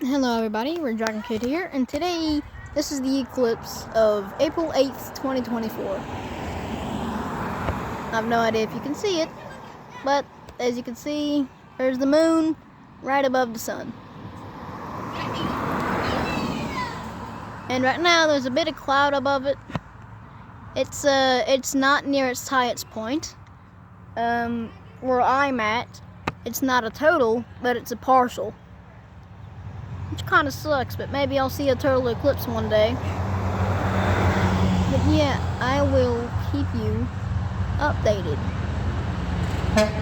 Hello everybody, we're Dragon Kid here, and today, this is the eclipse of April 8th, 2024. I have no idea if you can see it, but as you can see, there's the moon right above the sun. And right now, there's a bit of cloud above it. It's not near its highest point. Where I'm at, it's not a total, but it's a partial. Which kind of sucks, but maybe I'll see a total eclipse one day. But yeah, I will keep you updated.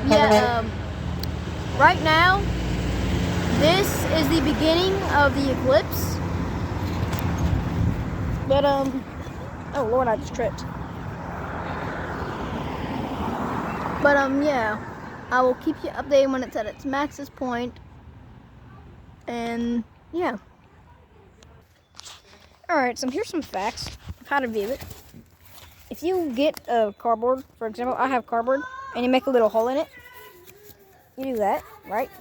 Yeah, right now, this is the beginning of the eclipse. But, oh Lord, I just tripped. But, yeah, I will keep you updated when it's at its maxest point. And yeah. Alright, so here's some facts of how to view it. If you get a cardboard, for example, I have cardboard, and you make a little hole in it, you do that, right?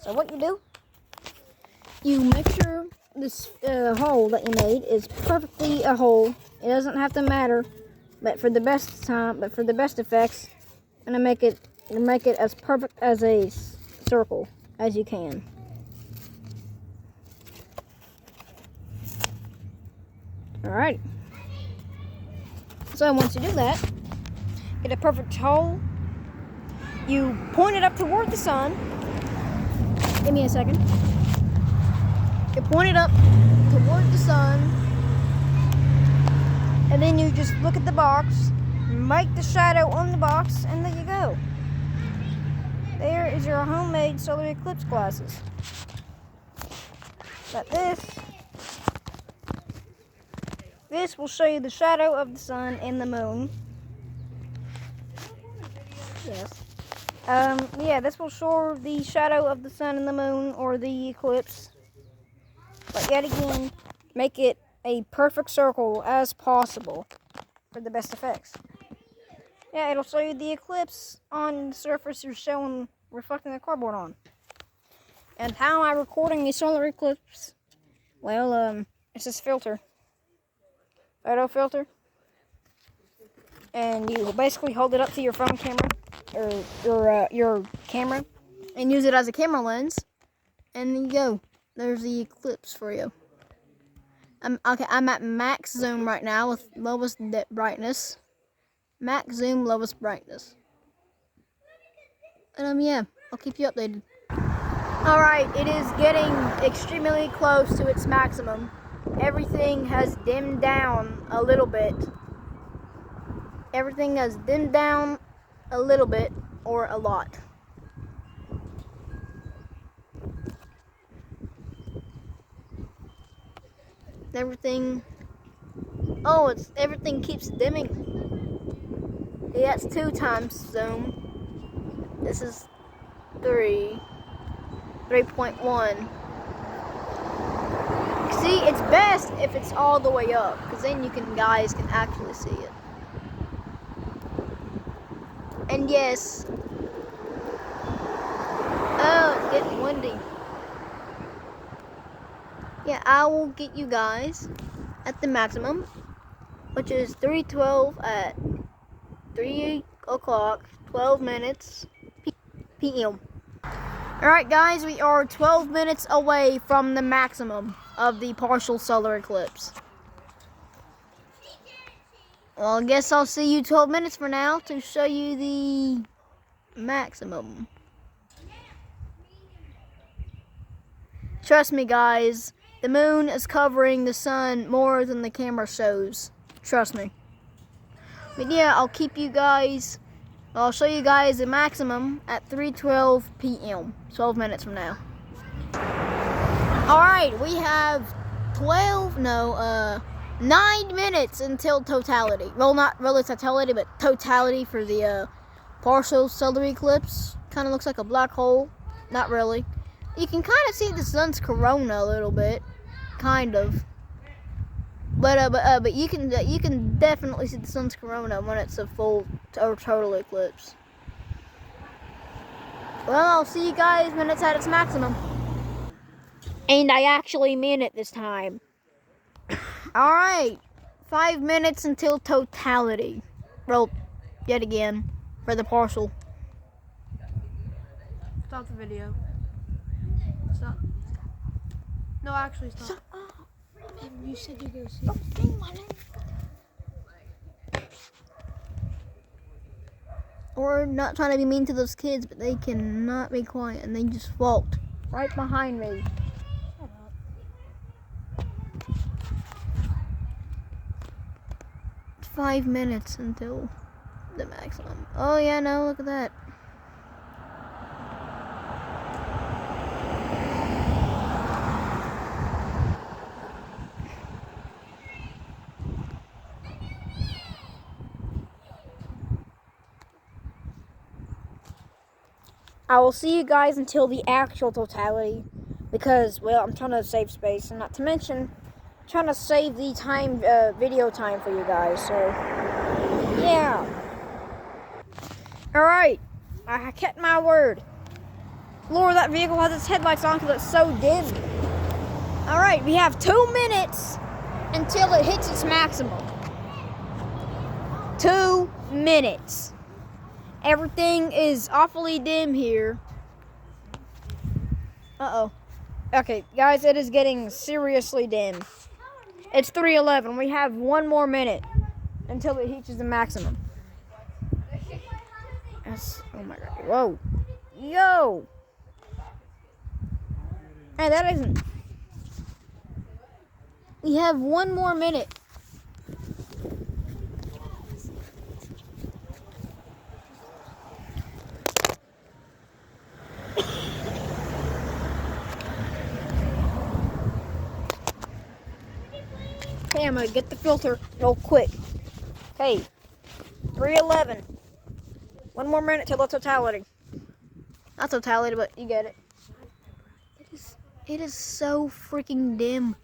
So what you do, you make sure this hole that you made is perfectly a hole. It doesn't have to matter, but for the best effects, I'm gonna make it as perfect as a circle as you can. Alright. So once you do that, get a perfect hole. You point it up toward the sun. Give me a second. You point it up toward the sun, and then you just look at the box, make the shadow on the box, and there you go. There is your homemade solar eclipse glasses. But this will show you the shadow of the sun and the moon. Yes. Yeah, this will show the shadow of the sun and the moon, or the eclipse. But yet again, make it a perfect circle as possible for the best effects. Yeah, it'll show you the eclipse on the surface you're reflecting the cardboard on. And how am I recording a solar eclipse? Well, it's this filter. Photo filter. And you basically hold it up to your phone camera, or your camera, and use it as a camera lens. And then you go. There's the eclipse for you. I'm at max zoom right now with lowest brightness. Max zoom, lowest brightness. And yeah, I'll keep you updated. Alright, it is getting extremely close to its maximum. Everything has dimmed down a little bit. Everything has dimmed down a little bit, or a lot. Everything keeps dimming. Yeah, that's 2 times zoom. This is 3.1. See, it's best if it's all the way up, because then guys can actually see it. And yes, oh, it's getting windy. Yeah, I will get you guys at the maximum, which is 3:12 at 3 o'clock, 12 minutes p.m. Alright guys, we are 12 minutes away from the maximum of the partial solar eclipse. Well, I guess I'll see you 12 minutes from now to show you the maximum. Trust me guys, the moon is covering the sun more than the camera shows. Trust me. But yeah, I'll show you guys the maximum at 3:12 p.m. 12 minutes from now. Alright, we have 9 minutes until totality. Well, not really totality, but totality for the partial solar eclipse. Kind of looks like a black hole. Not really. You can kind of see the sun's corona a little bit. Kind of. But you can definitely see the sun's corona when it's a full or total eclipse. Well, I'll see you guys when it's at its maximum. And I actually mean it this time. Alright. 5 minutes until totality. Well, yet again, for the partial. Stop the video. Stop. No, actually stop. Shut up. You said you're gonna see. Don't say my name. We're not trying to be mean to those kids, but they cannot be quiet, and they just walked right behind me. Shut up. 5 minutes until the maximum. Oh yeah, no, look at that. I will see you guys until the actual totality, because, well, I'm trying to save space, and not to mention, I'm trying to save the time, video time for you guys, so, yeah. Alright, I kept my word. Lord, that vehicle has its headlights on because it's so dim. Alright, we have 2 minutes until it hits its maximum. 2 minutes. Everything is awfully dim here. Uh-oh. Okay, guys, it is getting seriously dim. It's 3:11. We have 1 more minute until it reaches the maximum. That's, oh my god. Whoa. Yo. Hey, that isn't. We have 1 more minute. Okay, I'm gonna get the filter real quick. Okay, 3:11. 1 more minute till the totality. Not totality, but you get it. It is so freaking dim.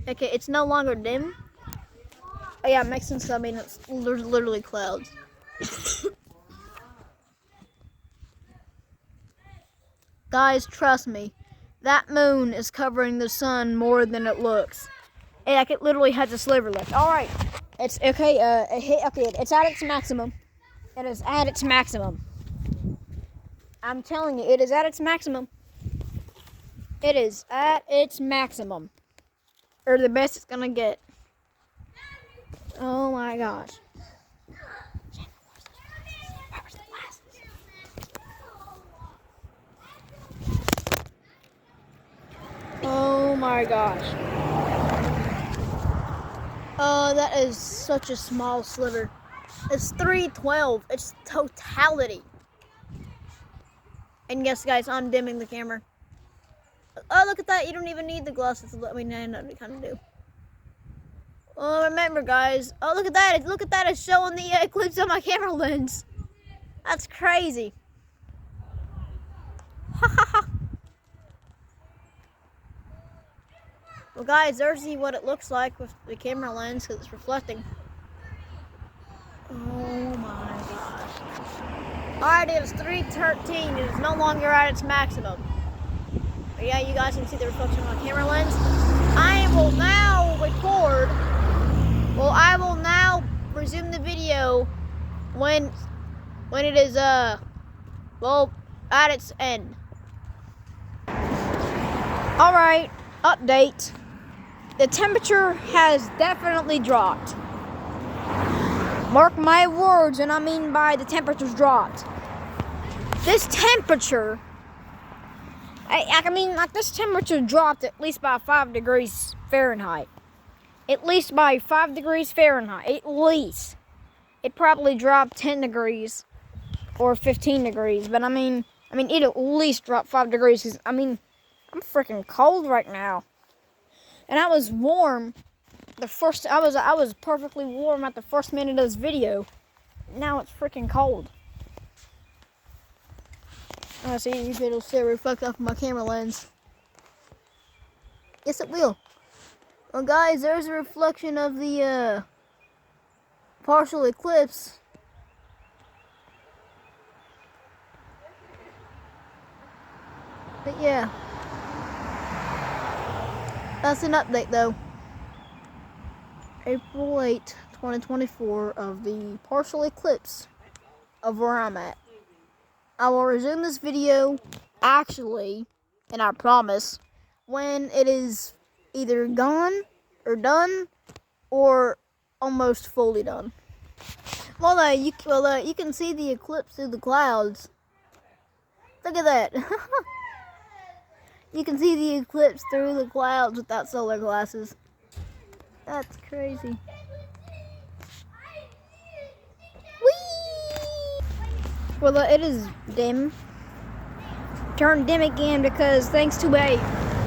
Okay, it's no longer dim. Oh yeah, it makes sense. I mean, it's literally clouds. Guys, trust me, that moon is covering the sun more than it looks. And like, it literally has a sliver left. All right, it's okay. It's at its maximum. It is at its maximum. I'm telling you, it is at its maximum. It is at its maximum, or the best it's gonna get. Oh my gosh. Oh my gosh. Oh, that is such a small sliver. It's 3:12. It's totality. And yes, guys, I'm dimming the camera. Oh, look at that. You don't even need the glasses. I mean, I know you kind of do. Oh, remember, guys. Oh, look at that. Look at that. It's showing the eclipse on my camera lens. That's crazy. Ha ha ha. Well, guys, there's what it looks like with the camera lens because it's reflecting. Oh my gosh. Alright, it is 3:13. It is no longer at its maximum. But yeah, you guys can see the reflection on my camera lens. I will now record. Well, I will now resume the video when it is, well, at its end. Alright, update. The temperature has definitely dropped. Mark my words, and I mean by the temperature's dropped. This temperature, this temperature dropped at least by 5 degrees Fahrenheit. At least by 5 degrees Fahrenheit, at least. It probably dropped 10 degrees or 15 degrees, but I mean, it at least dropped 5 degrees, because, I'm freaking cold right now. And I was warm I was perfectly warm at the first minute of this video. Now it's freaking cold. I see if it'll still reflect off my camera lens. Yes, it will. Well, guys, there's a reflection of the partial eclipse. But yeah, that's an update though. April 8th, 2024 of the partial eclipse of where I'm at. I will resume this video actually, and I promise, when it is either gone or done or almost fully done. Well, you can see the eclipse through the clouds. Look at that. You can see the eclipse through the clouds without solar glasses. That's crazy. Whee! Well, it is dim. Turn dim again because thanks to a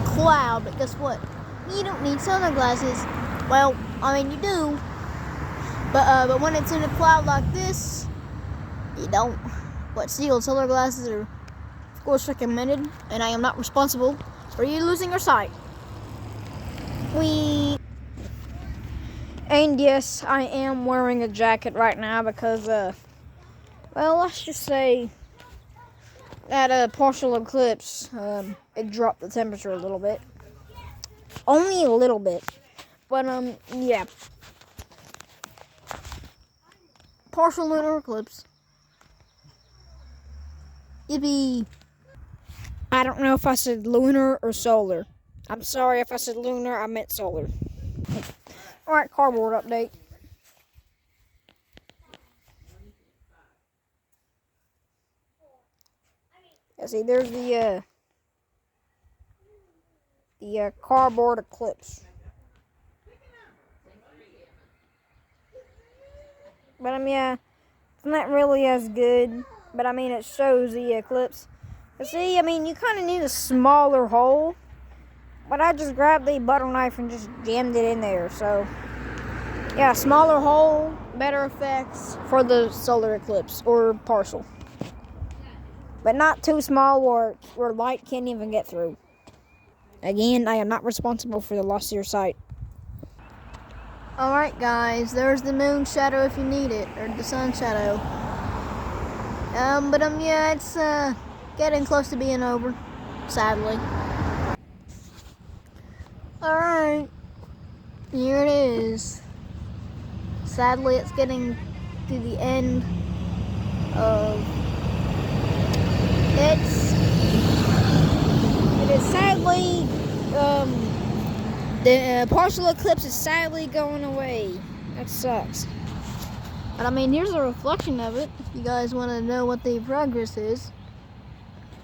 cloud. But guess what? You don't need solar glasses. Well, I mean you do. But when it's in a cloud like this, you don't. But still, solar glasses are, of course, recommended, and I am not responsible for you losing your sight. And yes, I am wearing a jacket right now because, well, let's just say that a partial eclipse, it dropped the temperature a little bit. Only a little bit. But, yeah. Partial lunar eclipse. Yippee. I don't know if I said lunar or solar. I'm sorry if I said lunar, I meant solar. Alright, cardboard update. Yeah, see, there's the cardboard eclipse. But yeah, it's not really as good. But I mean, it shows the eclipse. But see, I mean, you kind of need a smaller hole. But I just grabbed the butter knife and just jammed it in there. So, yeah, smaller hole, better effects for the solar eclipse or partial. But not too small where light can't even get through. Again, I am not responsible for the loss of your sight. Alright guys, there's the moon shadow if you need it, or the sun shadow. Yeah, it's getting close to being over, sadly. Alright, here it is. Sadly, it's getting to the end of it is sadly, the partial eclipse is sadly going away. That sucks. But I mean, here's a reflection of it. If you guys want to know what the progress is.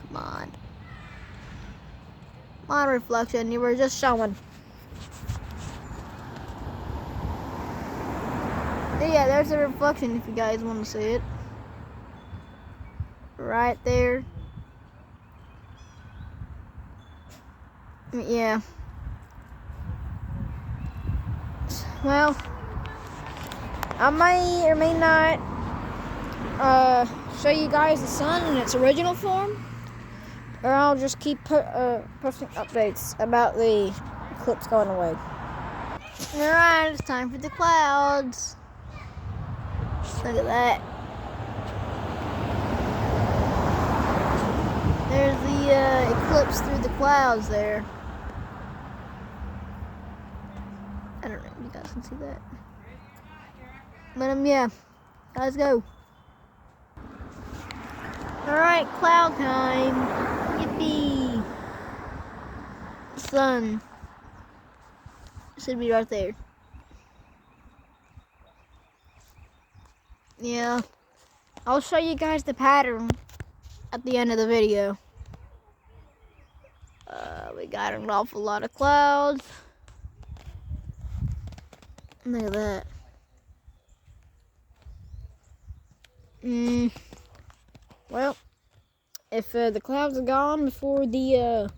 Come on. My reflection, you were just showing. Yeah, there's a reflection if you guys want to see it. Right there. Yeah. Well, I may or may not show you guys the sun in its original form, or I'll just keep posting updates about the eclipse going away. Alright, it's time for the clouds. Look at that. There's the eclipse through the clouds there. I don't know if you guys can see that. But yeah, let's go. Alright, cloud time. Yippee. Sun. Should be right there. Yeah. I'll show you guys the pattern at the end of the video. We got an awful lot of clouds. Look at that. Well, if the clouds are gone before the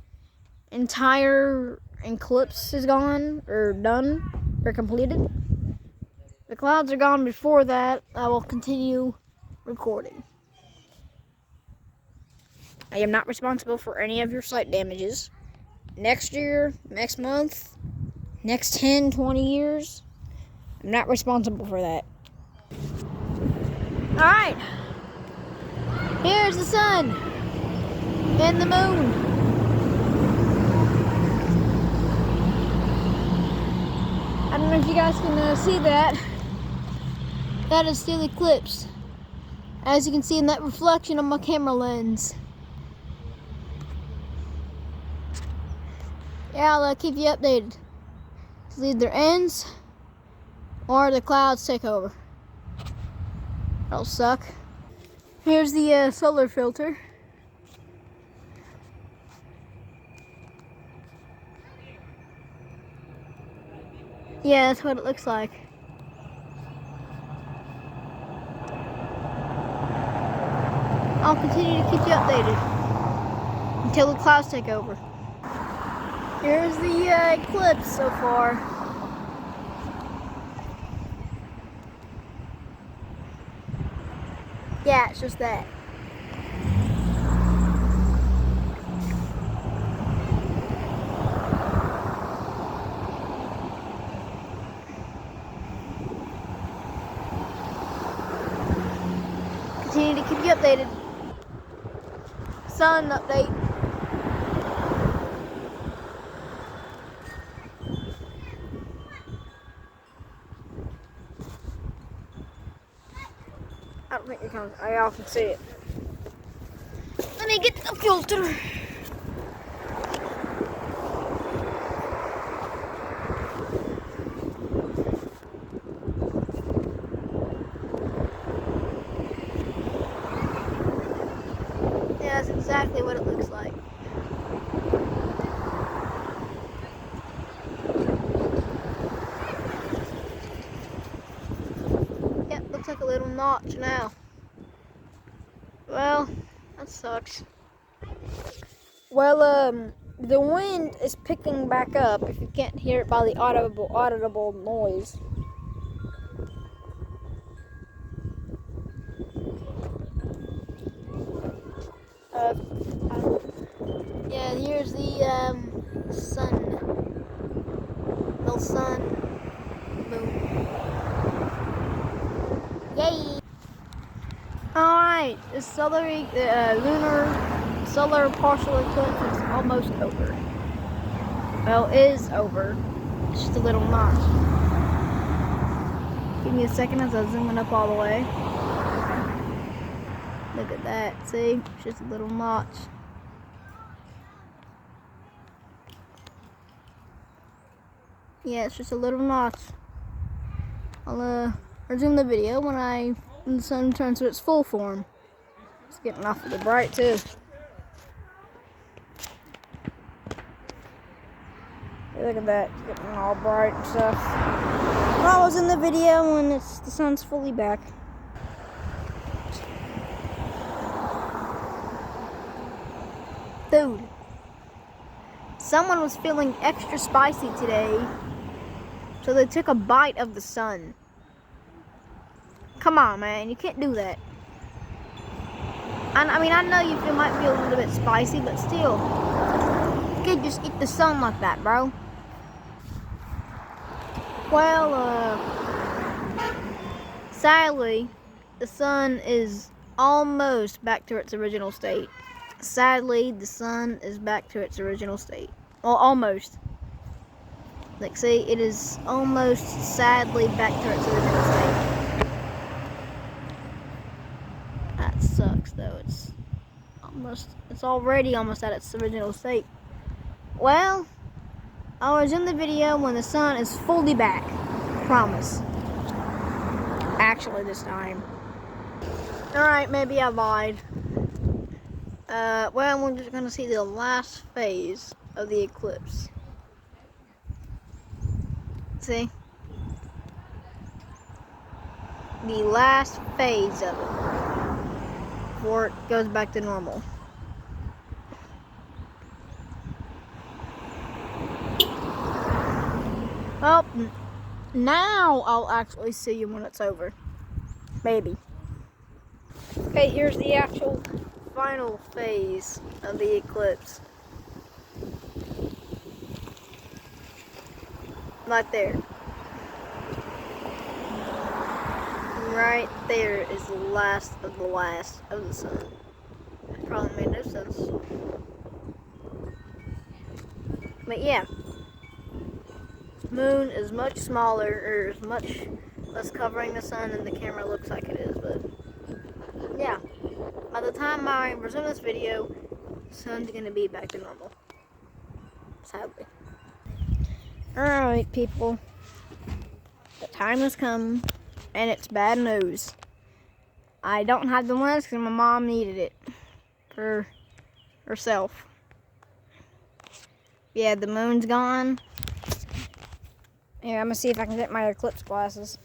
entire eclipse is gone, or done, or completed, the clouds are gone before that, I will continue recording. I am not responsible for any of your sight damages. Next year, next month, next 10, 20 years, I'm not responsible for that. Alright. Here's the sun and the moon. know if you guys can see that. That is still Eclipse. As you can see in that reflection on my camera lens. Yeah, I'll keep you updated. It either ends or the clouds take over. That'll suck. Here's the solar filter. Yeah, that's what it looks like. I'll continue to keep you updated until the clouds take over. Here's the eclipse so far. Yeah, it's just that. Continue to keep you updated. Sun update. I don't think it comes. I often see it. Let me get the filter. Yeah, that's exactly what it looks like. Yep, looks like a little notch now. Well, that sucks. Well, the wind is picking back up, if you can't hear it by the audible noise. Yeah, here's the sun. Little sun, moon. Yay! Alright, the solar partial eclipse is almost over. Well, is over. It's just a little notch. Give me a second as I zoom it up all the way. Look at that, see? It's just a little notch. Yeah, it's just a little notch. I'll resume the video when the sun turns to its full form. It's getting awfully bright too. Hey, look at that, it's getting all bright and stuff. I was in the video when the sun's fully back. Food. Someone was feeling extra spicy today, so they took a bite of the sun. Come on, man, you can't do that. I mean, I know you might feel a little bit spicy, but still, you can't just eat the sun like that, bro. Well, sadly, the sun is almost back to its original state. Sadly, the sun is back to its original state. Well, almost. Like, see, it is almost sadly back to its original state. That sucks, though. It's already almost at its original state. Well, I'll resume the video when the sun is fully back. Promise. Actually, this time. Alright, maybe I lied. Well, we're just gonna see the last phase of the eclipse. See? The last phase of it before it goes back to normal. Well, now I'll actually see you when it's over. Maybe. Okay, here's the actual final phase of the eclipse. Right there. Right there is the last of the sun. Probably made no sense. But yeah. moon is much smaller, or is much less covering the sun than the camera looks like it is. But yeah, by the time I resume this video, the sun's gonna be back to normal. Sadly. Alright, people. The time has come, and it's bad news. I don't have the lens because my mom needed it for herself. Yeah, the moon's gone. Here, I'm gonna see if I can get my Eclipse glasses.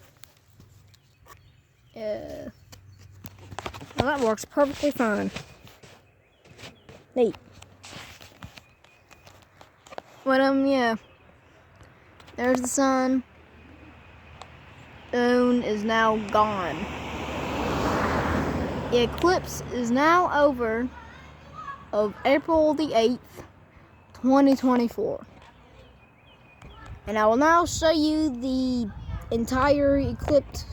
Well, that works perfectly fine. Neat. But yeah. There's the sun. The moon is now gone. The eclipse is now over of April the 8th, 2024. And I will now show you the entire eclipse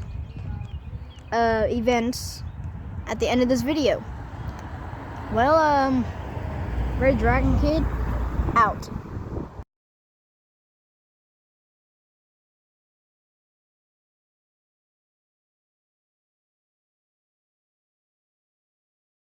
events at the end of this video. Well, Red Dragon Kid, out.